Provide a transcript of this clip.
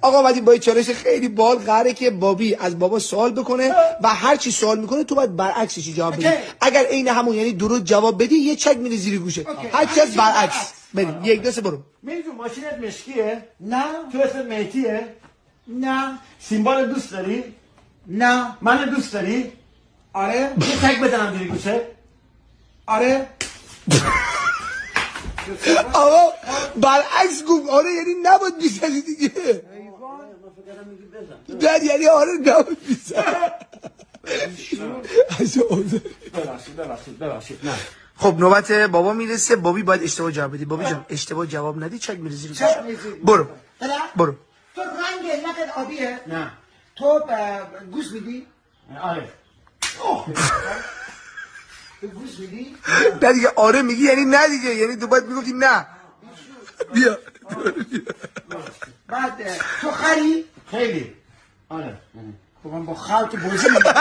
آقا اومدیم با چالش خیلی بال قراره که بابی از بابا سوال بکنه و هر چی سوال میکنه تو باید برعکسش جواب بدی. اگر عین همون یعنی درست جواب بدی یه چک میره زیر گوشه. هر چی از برعکس. بریم یک دو سه برو. میدون ماشینت مشکیه؟ نه. تو اسمت مهدیه؟ نه. سیمبال دوست داری؟ نه. من دوست داری؟ آره. یه تک بزنم زیر گوشه؟ آره. آقا برعکس گفت آره یعنی نباید میزنی دیگه. نه یعنی آره نباید میزنی. ببخشید نه. خب نوبت بابا میرسه. بابی باید اشتباه جواب بدی. بابی جان اشتباه جواب ندی چک میره زیر گوشه. برو برو. تو رنگ نقد آبیه؟ نه. تو گوش میدی؟ آره. تو گوش میدی؟ نه دیگه آره میگی یعنی نه دیگه یعنی تو باید میگفتی نه. بیا بعد تو خری؟ خیلی. آره. خب من با خر که بازی میکنم.